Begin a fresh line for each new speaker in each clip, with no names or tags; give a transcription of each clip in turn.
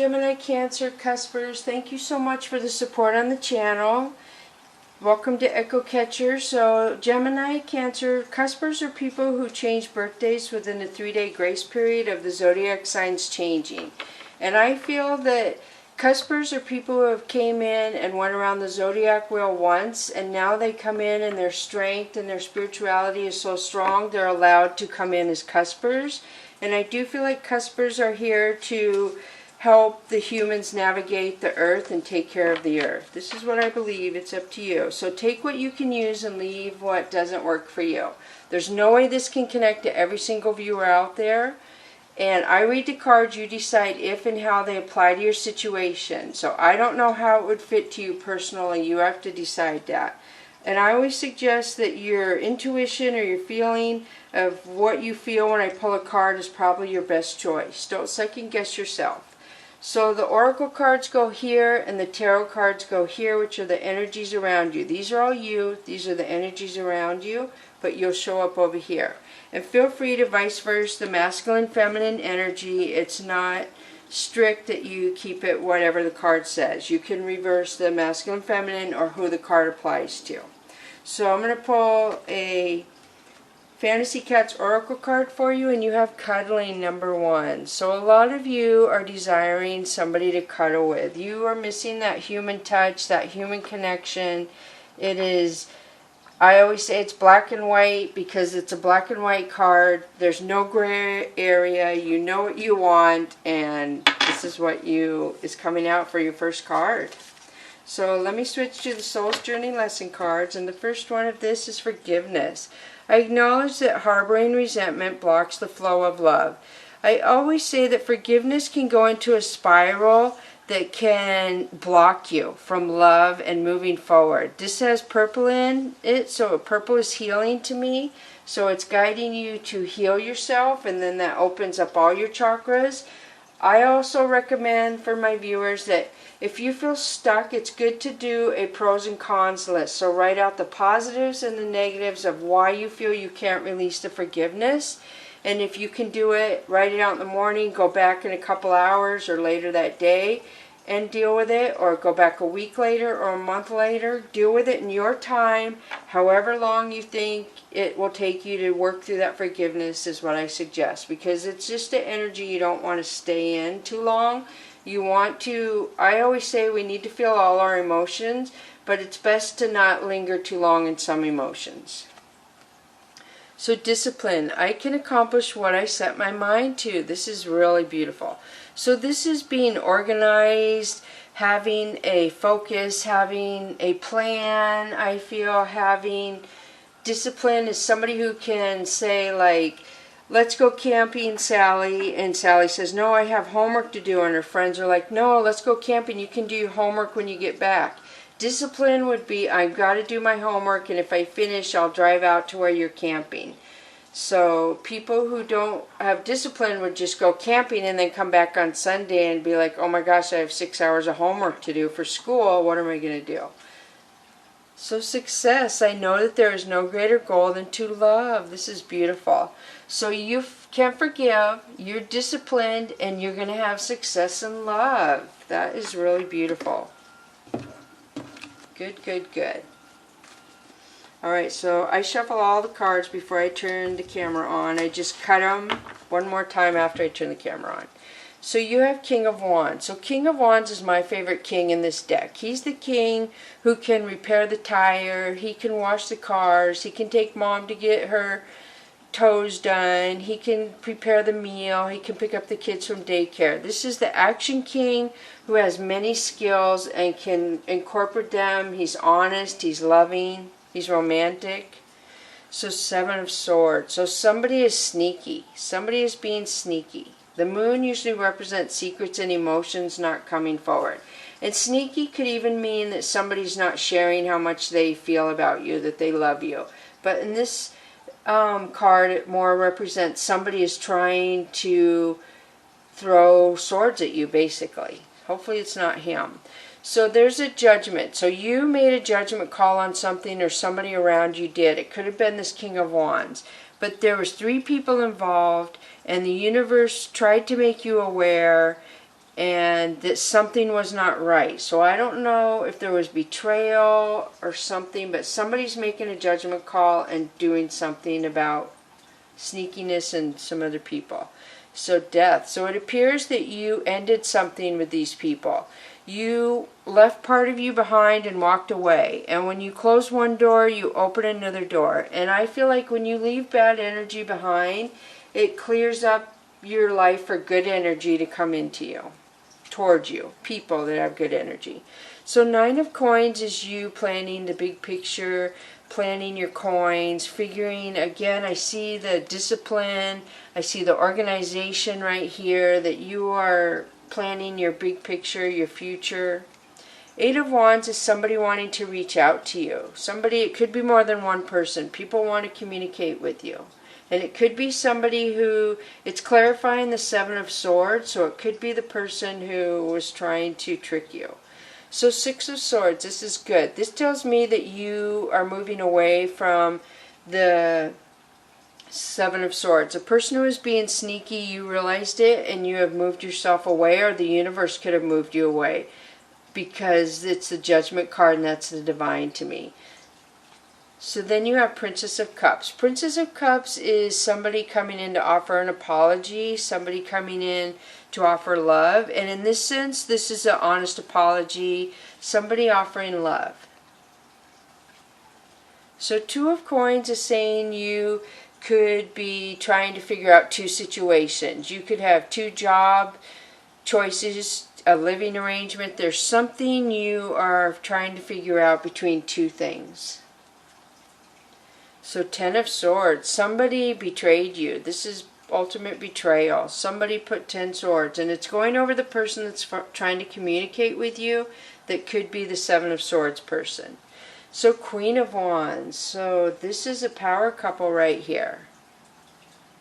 Gemini, Cancer, Cuspers, thank you so much for the support on the channel. Welcome to Echo Catcher. So Gemini, Cancer, Cuspers are people who change birthdays within a 3-day grace period of the zodiac signs changing. And I feel that Cuspers are people who have came in and went around the zodiac wheel once, and now they come in and their strength and their spirituality is so strong they're allowed to come in as Cuspers. And I do feel like Cuspers are here to help the humans navigate the earth and take care of the earth. This is what I believe. It's up to you. So take what you can use and leave what doesn't work for you. There's no way this can connect to every single viewer out there. And I read the cards, you decide if and how they apply to your situation. So I don't know how it would fit to you personally. You have to decide that. And I always suggest that your intuition or your feeling of what you feel when I pull a card is probably your best choice. Don't second guess yourself. So the oracle cards go here and the tarot cards go here, which are the energies around you. These are all you. These are the energies around you, but you'll show up over here. And feel free to vice versa, the masculine, feminine energy. It's not strict that you keep it whatever the card says. You can reverse the masculine, feminine, or who the card applies to. So I'm going to pull a Fantasy Cats Oracle card for you, and you have cuddling number 1. So a lot of you are desiring somebody to cuddle with. You are missing that human touch, that human connection. It is, I always say it's black and white because it's a black and white card. There's no gray area. You know what you want, and this is what is coming out for your first card. So let me switch to the Soul's Journey lesson cards, and the first one of this is forgiveness. I acknowledge that harboring resentment blocks the flow of love. I always say that forgiveness can go into a spiral that can block you from love and moving forward. This has purple in it, so purple is healing to me. So it's guiding you to heal yourself, and then that opens up all your chakras. I also recommend for my viewers that if you feel stuck, it's good to do a pros and cons list. So write out the positives and the negatives of why you feel you can't release the forgiveness. And if you can do it, write it out in the morning, go back in a couple hours or later that day and deal with it, or go back a week later or a month later. Deal with it in your time. However long you think it will take you to work through that forgiveness is what I suggest, because it's just an energy you don't want to stay in too long. You want to, I always say we need to feel all our emotions, but it's best to not linger too long in some emotions. So discipline. I can accomplish what I set my mind to. This is really beautiful. So this is being organized, having a focus, having a plan. I feel having discipline is somebody who can say, like, let's go camping, Sally. And Sally says, no, I have homework to do. And her friends are like, no, let's go camping. You can do your homework when you get back. Discipline would be, I've got to do my homework, and if I finish, I'll drive out to where you're camping. So people who don't have discipline would just go camping and then come back on Sunday and be like, oh my gosh, I have 6 hours of homework to do for school. What am I going to do? So success. I know that there is no greater goal than to love. This is beautiful. So you can forgive, you're disciplined, and you're going to have success in love. That is really beautiful. Good, good, good. Alright, so I shuffle all the cards before I turn the camera on. I just cut them one more time after I turn the camera on. So you have King of Wands. So King of Wands is my favorite king in this deck. He's the king who can repair the tire, he can wash the cars, he can take mom to get her toes done, he can prepare the meal, he can pick up the kids from daycare. This is the action king who has many skills and can incorporate them. He's honest, he's loving, he's romantic. So 7 of Swords. So somebody is sneaky. Somebody is being sneaky. The moon usually represents secrets and emotions not coming forward. And sneaky could even mean that somebody's not sharing how much they feel about you, that they love you. But in this card, it more represents somebody is trying to throw swords at you, basically. Hopefully it's not him. So there's a judgment. So you made a judgment call on something, or somebody around you did. It could have been this King of Wands. But there was 3 people involved, and the universe tried to make you aware, and that something was not right. So I don't know if there was betrayal or something, but somebody's making a judgment call and doing something about sneakiness and some other people. So death. So it appears that you ended something with these people. You left part of you behind and walked away. And when you close one door, you open another door. And I feel like when you leave bad energy behind, it clears up your life for good energy to come into you, towards you, people that have good energy. So 9 of Coins is you planning the big picture, planning your coins, figuring, again, I see the discipline, I see the organization right here, that you are planning your big picture, your future. 8 of Wands is somebody wanting to reach out to you. Somebody, it could be more than one person. People want to communicate with you. And it could be somebody who, it's clarifying the 7 of Swords, so it could be the person who was trying to trick you. So 6 of Swords, this is good. This tells me that you are moving away from the 7 of Swords. A person who is being sneaky, you realized it and you have moved yourself away, or the universe could have moved you away, because it's the Judgment card and that's the Divine to me. So then you have Princess of Cups. Princess of Cups is somebody coming in to offer an apology, somebody coming in to offer love. And in this sense, this is an honest apology, somebody offering love. So 2 of Coins is saying you could be trying to figure out 2 situations. You could have 2 job choices, a living arrangement. There's something you are trying to figure out between 2 things. So 10 of Swords, somebody betrayed you. This is ultimate betrayal. Somebody put 10 swords, and it's going over the person that's trying to communicate with you. That could be the 7 of Swords person. So Queen of Wands. So this is a power couple right here.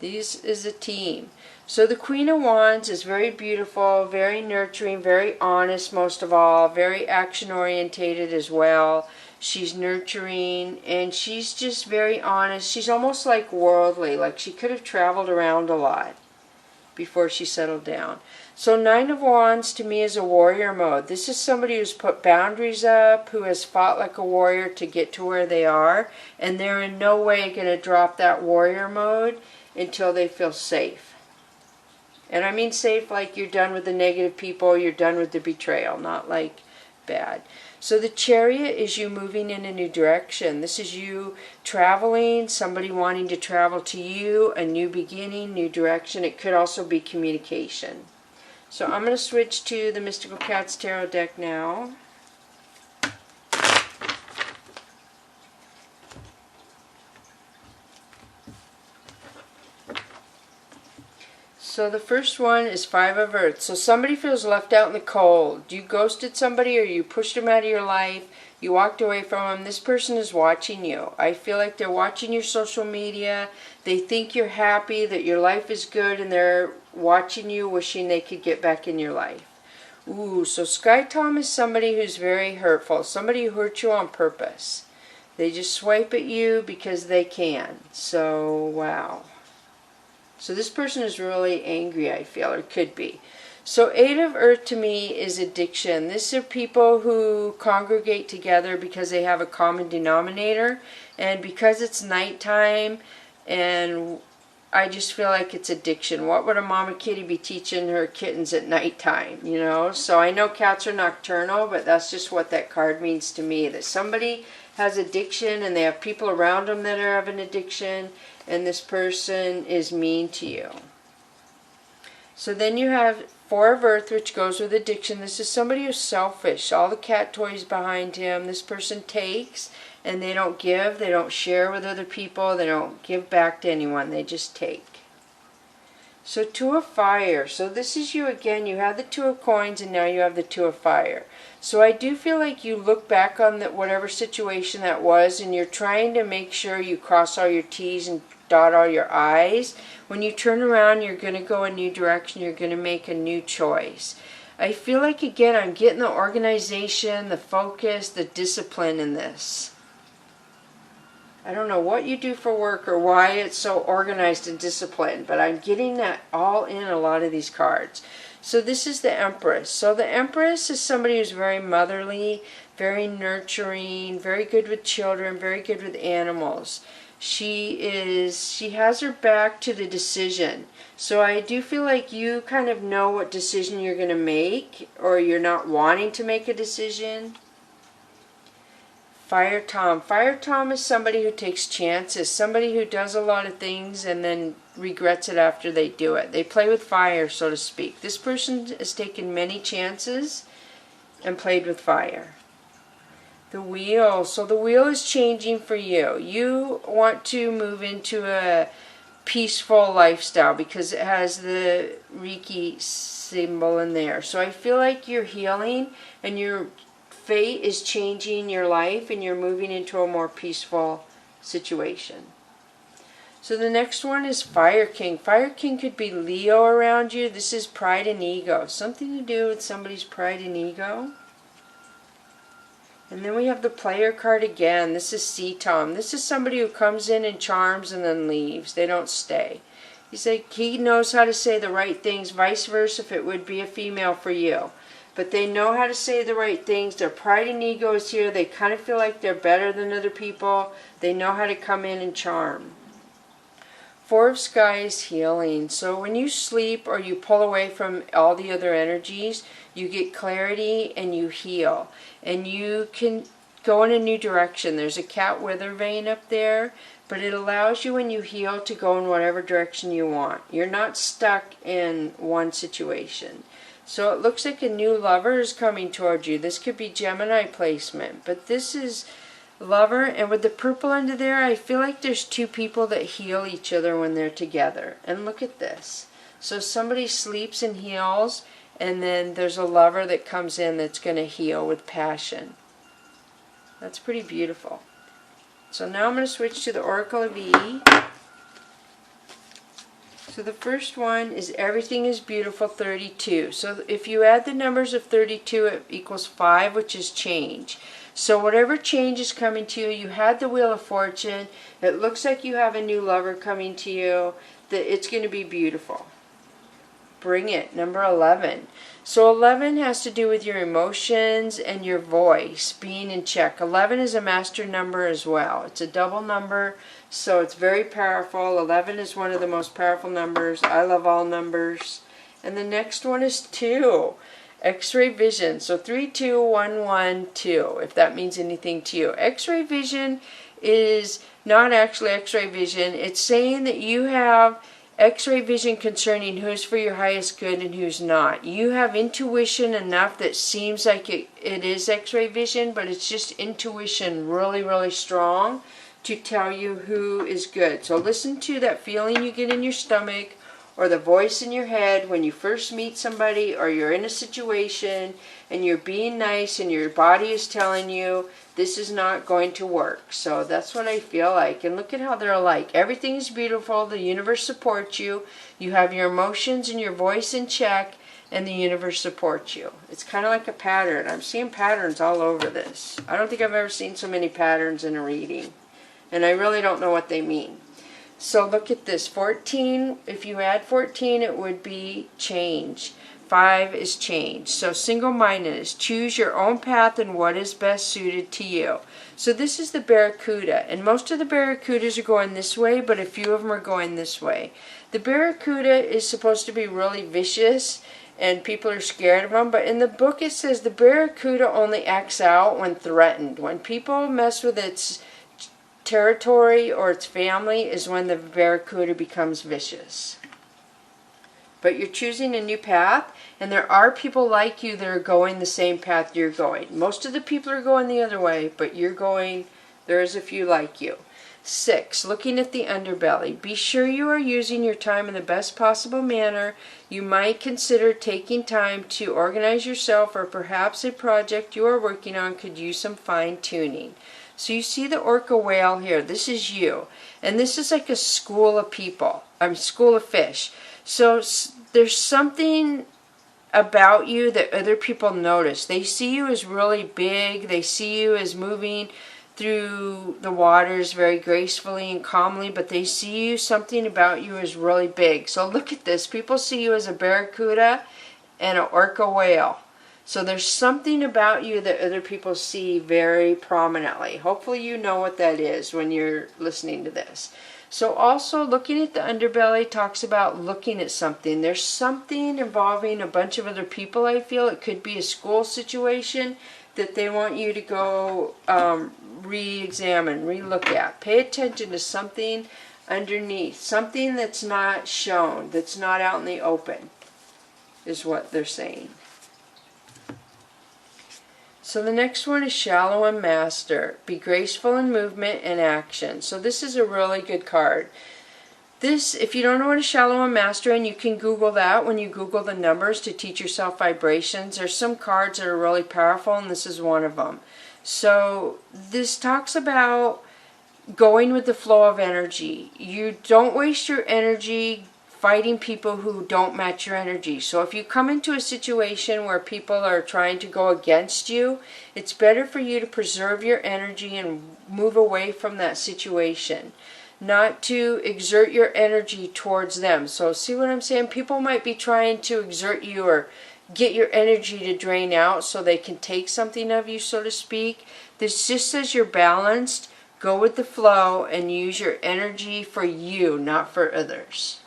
This is a team. So the Queen of Wands is very beautiful, very nurturing, very honest most of all, very action orientated as well. She's nurturing, and she's just very honest. She's almost like worldly, like she could have traveled around a lot before she settled down. So 9 of Wands to me is a warrior mode. This is somebody who's put boundaries up, who has fought like a warrior to get to where they are, and they're in no way going to drop that warrior mode until they feel safe. And I mean safe like you're done with the negative people, you're done with the betrayal, not like bad. So the Chariot is you moving in a new direction. This is you traveling, somebody wanting to travel to you, a new beginning, new direction. It could also be communication. So I'm going to switch to the Mystical Cats Tarot deck now. So the first one is 5 of Earth. So somebody feels left out in the cold. You ghosted somebody, or you pushed them out of your life. You walked away from them. This person is watching you. I feel like they're watching your social media. They think you're happy, that your life is good, and they're watching you, wishing they could get back in your life. Ooh, so Sky Tom is somebody who's very hurtful. Somebody who hurt you on purpose. They just swipe at you because they can. So, wow. So this person is really angry, I feel, or could be. So 8 of Earth to me is addiction. These are people who congregate together because they have a common denominator. And because it's nighttime, and I just feel like it's addiction. What would a mama kitty be teaching her kittens at nighttime, you know? So I know cats are nocturnal, but that's just what that card means to me. That somebody has addiction, and they have people around them that have an addiction, and this person is mean to you. So then you have 4 of Earth, which goes with addiction. This is somebody who's selfish. All the cat toys behind him. This person takes, and they don't give. They don't share with other people. They don't give back to anyone. They just take. So 2 of Fire. So this is you again. You have the 2 of Coins, and now you have the 2 of Fire. So I do feel like you look back on whatever situation that was, and you're trying to make sure you cross all your T's and dot all your I's. When you turn around, you're going to go a new direction. You're going to make a new choice. I feel like, again, I'm getting the organization, the focus, the discipline in this. I don't know what you do for work or why it's so organized and disciplined, but I'm getting that all in a lot of these cards. So this is the Empress. So the Empress is somebody who's very motherly, very nurturing, very good with children, very good with animals. She has her back to the decision. So I do feel like you kind of know what decision you're going to make, or you're not wanting to make a decision. Fire Tom. Fire Tom is somebody who takes chances, somebody who does a lot of things and then regrets it after they do it. They play with fire, so to speak. This person has taken many chances and played with fire. The Wheel. So the Wheel is changing for you. You want to move into a peaceful lifestyle because it has the Reiki symbol in there. So I feel like you're healing and your fate is changing your life and you're moving into a more peaceful situation. So the next one is Fire King. Fire King could be Leo around you. This is pride and ego. Something to do with somebody's pride and ego. And then we have the Player card again. This is Sea Tom. This is somebody who comes in and charms and then leaves. They don't stay. He's like, he knows how to say the right things, vice versa if it would be a female for you. But they know how to say the right things. Their pride and ego is here. They kind of feel like they're better than other people. They know how to come in and charm. Four of Sky is healing. So when you sleep or you pull away from all the other energies, you get clarity and you heal. And you can go in a new direction. There's a cat wither vein up there, but it allows you when you heal to go in whatever direction you want. You're not stuck in one situation. So it looks like a new lover is coming towards you. This could be Gemini placement, but this is lover, and with the purple under there, I feel like there's two people that heal each other when they're together. And look at this. So somebody sleeps and heals, and then there's a lover that comes in that's going to heal with passion. That's pretty beautiful. So now I'm going to switch to the Oracle of E. So the first one is Everything is Beautiful 32. So if you add the numbers of 32, it equals 5, which is change. So whatever change is coming to you, you had the Wheel of Fortune. It looks like you have a new lover coming to you. That it's going to be beautiful. Bring it. Number 11. So 11 has to do with your emotions and your voice being in check. 11 is a master number as well. It's a double number, so it's very powerful. 11 is one of the most powerful numbers. I love all numbers. And the next one is 2. X-ray vision. So 32112, if that means anything to you. X-ray vision is not actually X-ray vision. It's saying that you have X-ray vision concerning who's for your highest good and who's not. You have intuition enough that seems like it is X-ray vision, but it's just intuition really, really strong to tell you who is good. So listen to that feeling you get in your stomach or the voice in your head when you first meet somebody or you're in a situation and you're being nice and your body is telling you this is not going to work. So that's what I feel like. And look at how they're alike. Everything is beautiful. The universe supports you. You have your emotions and your voice in check, and the universe supports you. It's kind of like a pattern. I'm seeing patterns all over this. I don't think I've ever seen so many patterns in a reading. And I really don't know what they mean. So look at this. 14, if you add 14, it would be change. 5 is change. So single-mindedness. Choose your own path and what is best suited to you. So this is the Barracuda. And most of the Barracudas are going this way, but a few of them are going this way. The Barracuda is supposed to be really vicious, and people are scared of them. But in the book it says the Barracuda only acts out when threatened. When people mess with its territory or its family is when the Barracuda becomes vicious. But you're choosing a new path, and there are people like you that are going the same path you're going. Most of the people are going the other way, but you're going, there's a few like you. 6, looking at the underbelly. Be sure you are using your time in the best possible manner. You might consider taking time to organize yourself, or perhaps a project you are working on could use some fine-tuning. So you see the orca whale here. This is you. And this is like a school of people. School of fish. So there's something about you that other people notice. They see you as really big. They see you as moving through the waters very gracefully and calmly, but they see you, something about you is really big. So look at this. People see you as a barracuda and an orca whale. So there's something about you that other people see very prominently. Hopefully you know what that is when you're listening to this. So also looking at the underbelly talks about looking at something. There's something involving a bunch of other people, I feel. It could be a school situation that they want you to go re-examine, re-look at. Pay attention to something underneath. Something that's not shown, that's not out in the open, is what they're saying. So the next one is Shallow and Master. Be graceful in movement and action. So this is a really good card. This, if you don't know what a Shallow and Master, and you can Google that when you Google the numbers to teach yourself vibrations. There's some cards that are really powerful, and this is one of them. So this talks about going with the flow of energy. You don't waste your energy fighting people who don't match your energy. So if you come into a situation where people are trying to go against you, it's better for you to preserve your energy and move away from that situation, not to exert your energy towards them. So see what I'm saying? People might be trying to exert you or get your energy to drain out so they can take something of you, so to speak. This just says you're balanced, go with the flow, and use your energy for you, not for others.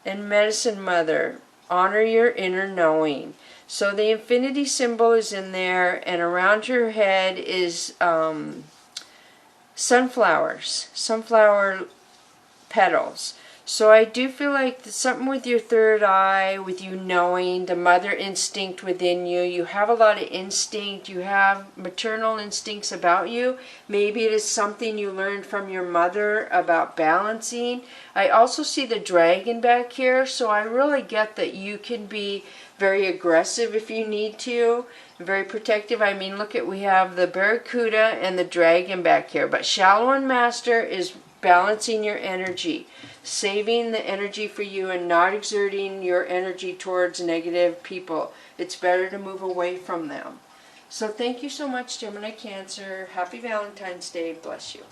And Medicine Mother, honor your inner knowing. So the infinity symbol is in there, and around her head is sunflowers, sunflower petals. So I do feel like something with your third eye, with you knowing, the mother instinct within you. You have a lot of instinct. You have maternal instincts about you. Maybe it is something you learned from your mother about balancing. I also see the dragon back here, so I really get that you can be very aggressive if you need to, very protective. I mean, look at, we have the barracuda and the dragon back here, but Shallow and Master is balancing your energy, saving the energy for you and not exerting your energy towards negative people. It's better to move away from them. So thank you so much, Gemini Cancer. Happy Valentine's Day. Bless you.